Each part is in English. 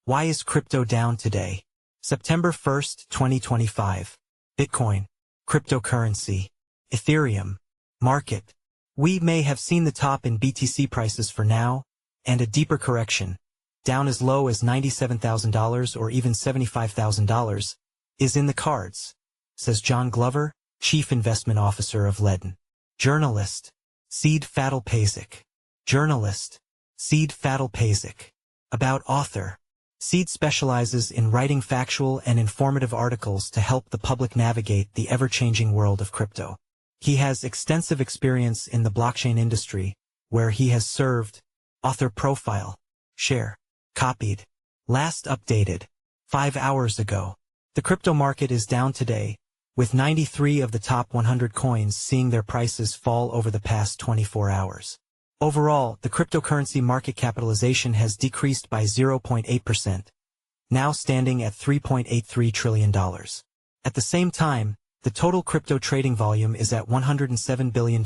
Why is crypto down today? September 1st, 2025. Bitcoin, cryptocurrency, Ethereum, market. We may have seen the top in BTC prices for now, and a deeper correction, down as low as $97,000 or even $75,000, is in the cards, says John Glover, Chief Investment Officer of Ledn. Journalist, Fadilpašić. Journalist, Fadilpašić. About author. Seed specializes in writing factual and informative articles to help the public navigate the ever-changing world of crypto. He has extensive experience in the blockchain industry, where he has served. Author profile. Share. Copied. Last updated 5 hours ago. The crypto market is down today, with 93 of the top 100 coins seeing their prices fall over the past 24 hours. Overall, the cryptocurrency market capitalization has decreased by 0.8%, now standing at $3.83 trillion. At the same time, the total crypto trading volume is at $107 billion,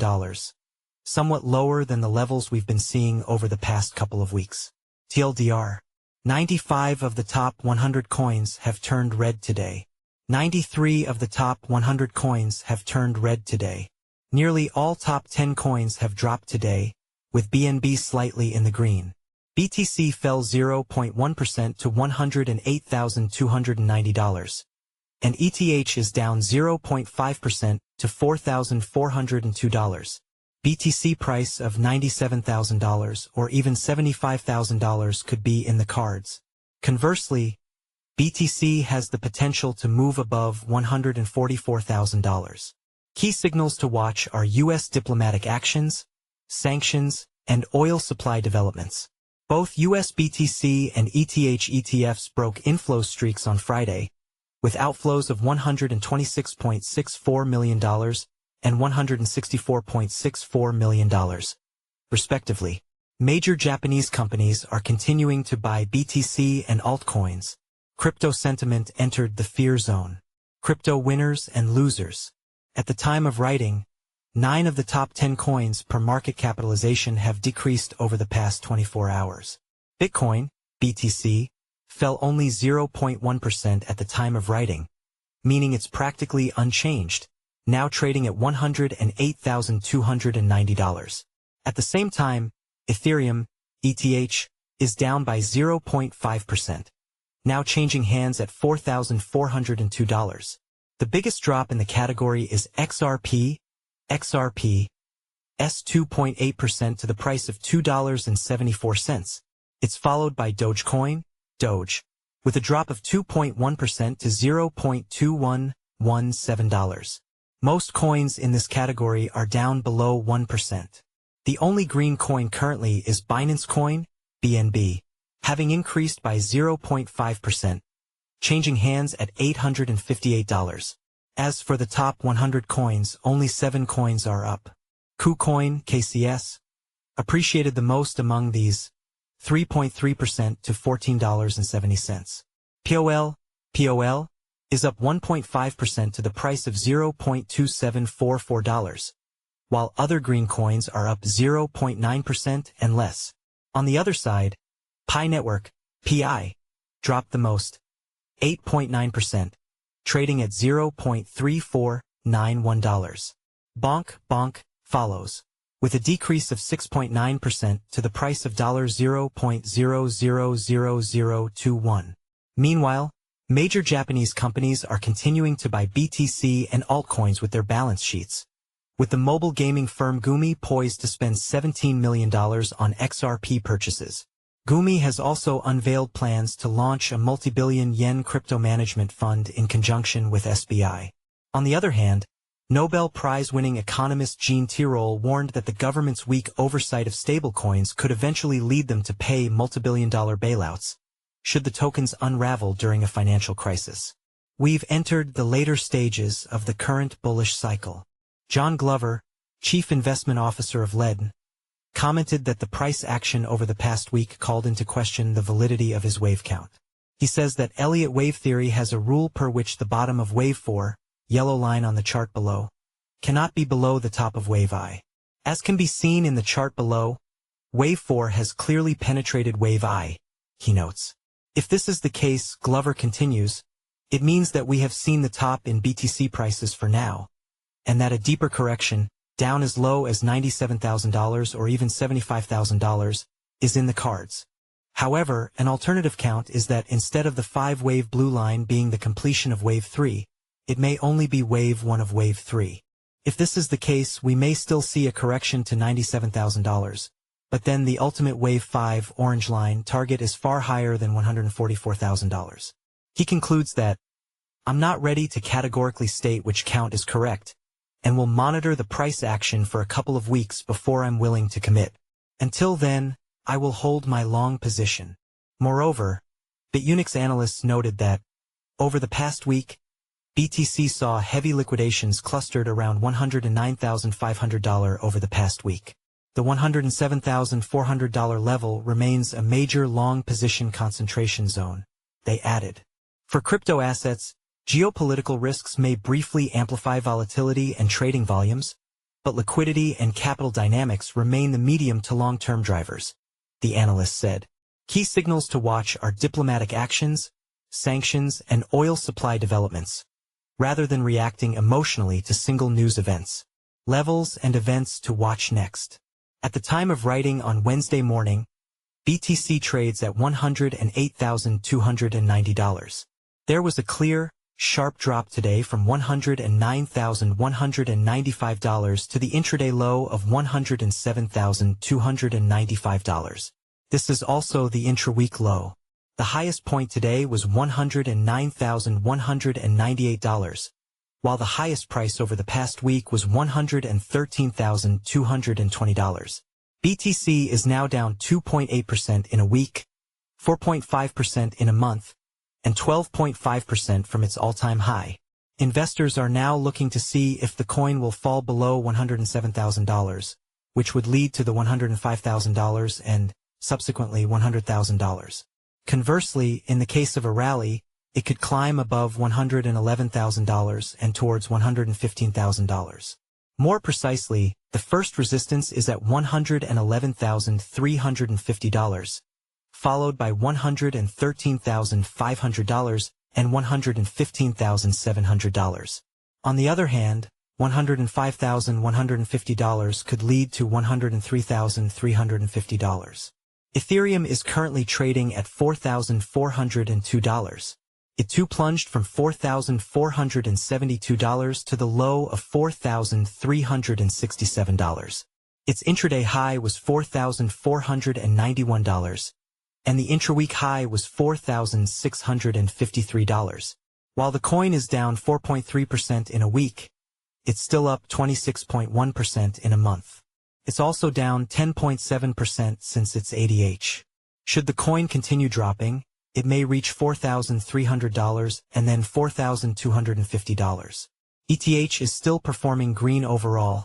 somewhat lower than the levels we've been seeing over the past couple of weeks. TLDR. 95 of the top 100 coins have turned red today. 93 of the top 100 coins have turned red today. Nearly all top 10 coins have dropped today, with BNB slightly in the green. BTC fell 0.1% to $108,290, and ETH is down 0.5% to $4,402. BTC price of $97,000 or even $75,000 could be in the cards. Conversely, BTC has the potential to move above $144,000. Key signals to watch are U.S. diplomatic actions, sanctions, and oil supply developments. Both US BTC and ETH ETFs broke inflow streaks on Friday, with outflows of $126.64 million and $164.64 million, respectively. Major Japanese companies are continuing to buy BTC and altcoins. Crypto sentiment entered the fear zone. Crypto winners and losers. At the time of writing, 9 of the top 10 coins per market capitalization have decreased over the past 24 hours. Bitcoin, BTC, fell only 0.1% at the time of writing, meaning it's practically unchanged, now trading at $108,290. At the same time, Ethereum, ETH, is down by 0.5%, now changing hands at $4,402. The biggest drop in the category is XRP, S2.8% to the price of $2.74. It's followed by Dogecoin, Doge, with a drop of 2.1% to $0.2117. Most coins in this category are down below 1%. The only green coin currently is Binance Coin, BNB, having increased by 0.5%, changing hands at $858. As for the top 100 coins, only 7 coins are up. KuCoin, KCS, appreciated the most among these, 3.3% to $14.70. POL is up 1.5% to the price of $0.2744, while other green coins are up 0.9% and less. On the other side, Pi Network, PI, dropped the most, 8.9%, trading at $0.3491. Bonk follows, with a decrease of 6.9% to the price of $0.000021. Meanwhile, major Japanese companies are continuing to buy BTC and altcoins with their balance sheets, with the mobile gaming firm Gumi poised to spend $17 million on XRP purchases. Gumi has also unveiled plans to launch a multi-billion yen crypto management fund in conjunction with SBI. On the other hand, Nobel Prize-winning economist Jean Tirole warned that the government's weak oversight of stablecoins could eventually lead them to pay multi-billion-dollar bailouts, should the tokens unravel during a financial crisis. We've entered the later stages of the current bullish cycle. John Glover, Chief Investment Officer of Ledn, commented that the price action over the past week called into question the validity of his wave count. He says that Elliott wave theory has a rule per which the bottom of wave 4, yellow line on the chart below, cannot be below the top of wave I. As can be seen in the chart below, wave 4 has clearly penetrated wave I, he notes. If this is the case, Glover continues, it means that we have seen the top in BTC prices for now, and that a deeper correction, down as low as $97,000 or even $75,000, is in the cards. However, an alternative count is that instead of the 5-wave blue line being the completion of Wave 3, it may only be Wave 1 of Wave 3. If this is the case, we may still see a correction to $97,000, but then the ultimate Wave 5 orange line target is far higher than $144,000. He concludes that, I'm not ready to categorically state which count is correct, and will monitor the price action for a couple of weeks before I'm willing to commit. Until then, I will hold my long position. Moreover, BitUnix analysts noted that, over the past week, BTC saw heavy liquidations clustered around $109,500 over the past week. The $107,400 level remains a major long position concentration zone, they added. For crypto assets, geopolitical risks may briefly amplify volatility and trading volumes, but liquidity and capital dynamics remain the medium to long-term drivers, the analyst said. Key signals to watch are diplomatic actions, sanctions, and oil supply developments, rather than reacting emotionally to single news events. Levels and events to watch next. At the time of writing on Wednesday morning, BTC trades at $108,290. There was a clear, sharp drop today from $109,195 to the intraday low of $107,295. This is also the intra-week low. The highest point today was $109,198, while the highest price over the past week was $113,220. BTC is now down 2.8% in a week, 4.5% in a month, and 12.5% from its all-time high. Investors are now looking to see if the coin will fall below $107,000, which would lead to the $105,000 and, subsequently, $100,000. Conversely, in the case of a rally, it could climb above $111,000 and towards $115,000. More precisely, the first resistance is at $111,350, followed by $113,500 and $115,700. On the other hand, $105,150 could lead to $103,350. Ethereum is currently trading at $4,402. It too plunged from $4,472 to the low of $4,367. Its intraday high was $4,491, and the intra-week high was $4,653. While the coin is down 4.3% in a week, it's still up 26.1% in a month. It's also down 10.7% since its ADH. Should the coin continue dropping, it may reach $4,300 and then $4,250. ETH is still performing green overall,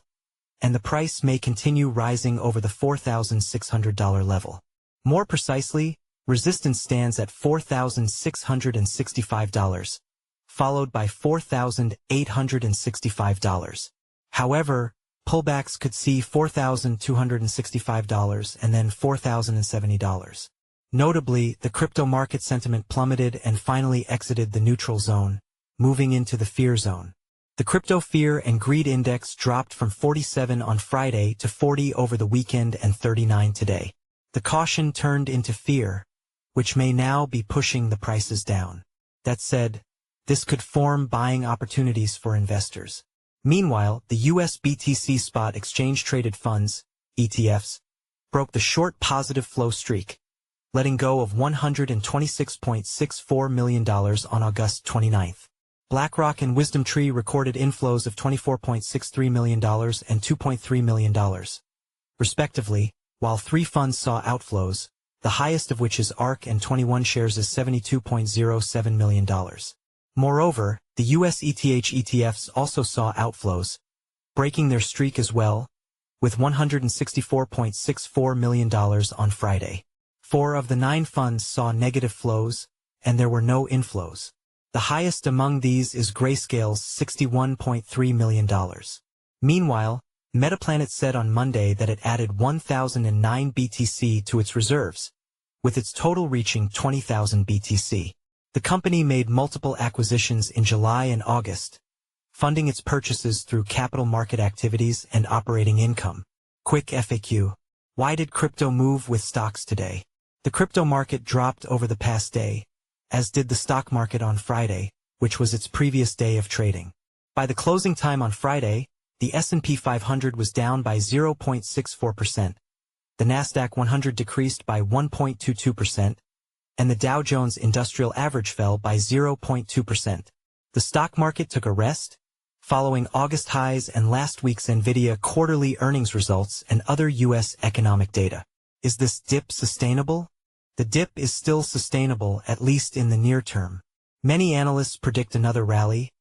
and the price may continue rising over the $4,600 level. More precisely, resistance stands at $4,665, followed by $4,865. However, pullbacks could see $4,265 and then $4,070. Notably, the crypto market sentiment plummeted and finally exited the neutral zone, moving into the fear zone. The crypto fear and greed index dropped from 47 on Friday to 40 over the weekend and 39 today. The caution turned into fear, which may now be pushing the prices down. That said, this could form buying opportunities for investors. Meanwhile, the US BTC spot exchange-traded funds, ETFs, broke the short positive flow streak, letting go of $126.64 million on August 29. BlackRock and WisdomTree recorded inflows of $24.63 million and $2.3 million, respectively, while 3 funds saw outflows, the highest of which is ARK and 21 shares is $72.07 million. Moreover, the US ETH ETFs also saw outflows, breaking their streak as well, with $164.64 million on Friday. 4 of the 9 funds saw negative flows, and there were no inflows. The highest among these is Grayscale's $61.3 million. Meanwhile, Metaplanet said on Monday that it added 1,009 BTC to its reserves, with its total reaching 20,000 BTC. The company made multiple acquisitions in July and August, funding its purchases through capital market activities and operating income. Quick FAQ. Why did crypto move with stocks today? The crypto market dropped over the past day, as did the stock market on Friday, which was its previous day of trading. By the closing time on Friday, the S&P 500 was down by 0.64%, the Nasdaq 100 decreased by 1.22%, and the Dow Jones Industrial Average fell by 0.2%. The stock market took a rest, following August highs and last week's Nvidia quarterly earnings results and other U.S. economic data. Is this dip sustainable? The dip is still sustainable, at least in the near term. Many analysts predict another rally,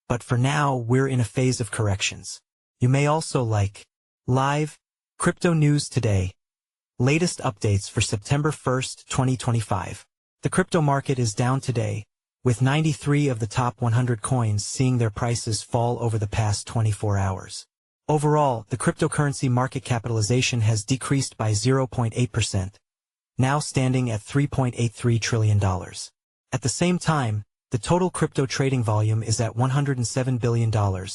but for now we're in a phase of corrections. You may also like live crypto news today. Latest updates for September 1st, 2025. The crypto market is down today, with 93 of the top 100 coins seeing their prices fall over the past 24 hours. Overall, the cryptocurrency market capitalization has decreased by 0.8%, now standing at $3.83 trillion. At the same time, the total crypto trading volume is at $107 billion,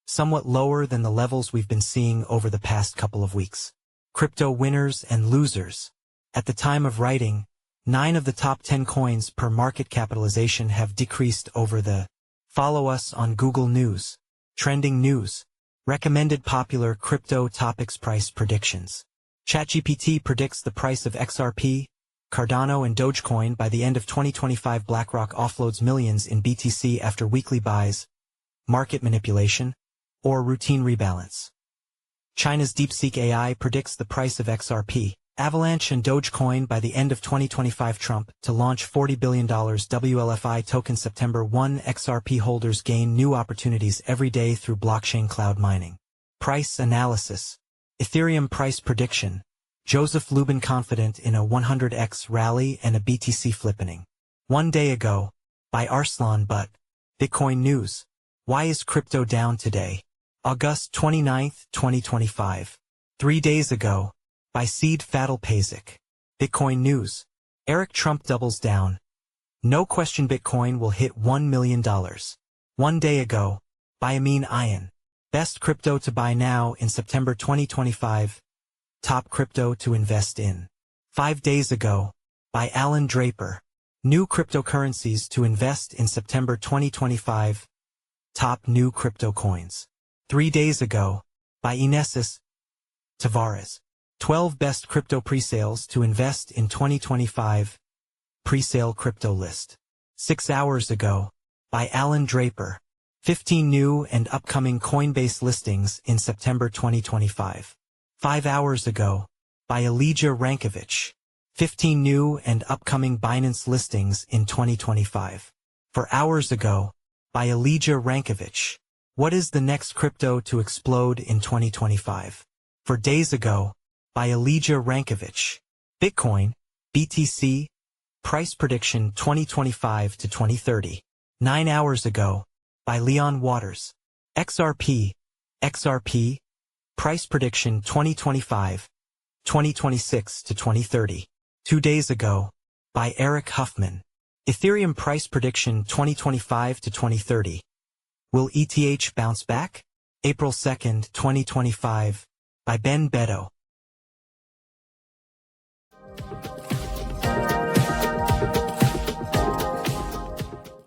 somewhat lower than the levels we've been seeing over the past couple of weeks. Crypto winners and losers. At the time of writing, 9 of the top 10 coins per market capitalization have decreased over the Follow us on Google News. Trending news. Recommended popular crypto topics price predictions. ChatGPT predicts the price of XRP, Cardano and Dogecoin by the end of 2025. BlackRock offloads millions in BTC after weekly buys, market manipulation, or routine rebalance. China's DeepSeek AI predicts the price of XRP, Avalanche and Dogecoin by the end of 2025. Trump to launch $40 billion WLFI token. September 1. XRP holders gain new opportunities every day through blockchain cloud mining. Price analysis. Ethereum price prediction. Joseph Lubin confident in a 100x rally and a BTC flippening. 1 day ago, by Arslan Butt. Bitcoin news. Why is crypto down today? August 29, 2025. 3 days ago, by Fadilpašić. Bitcoin news. Eric Trump doubles down. No question Bitcoin will hit $1 million. 1 day ago, by Amin Ayan. Best crypto to buy now in September 2025. Top crypto to invest in. 5 days ago, by Alan Draper. New cryptocurrencies to invest in September 2025. Top new crypto coins. 3 days ago, by Inesis Tavares. 12 best crypto presales to invest in 2025. Presale crypto list. 6 hours ago, by Alan Draper. 15 new and upcoming Coinbase listings in September 2025. 5 hours ago, by Elijah Rankovic. 15 new and upcoming Binance listings in 2025. 4 hours ago, by Elijah Rankovic. What is the next crypto to explode in 2025? 4 days ago, by Elijah Rankovic. Bitcoin, BTC, price prediction 2025 to 2030. 9 hours ago, by Leon Waters. XRP, price prediction 2025, 2026 to 2030. 2 days ago, by Eric Huffman. Ethereum price prediction 2025 to 2030. Will ETH bounce back? April 2, 2025, by Ben Beto.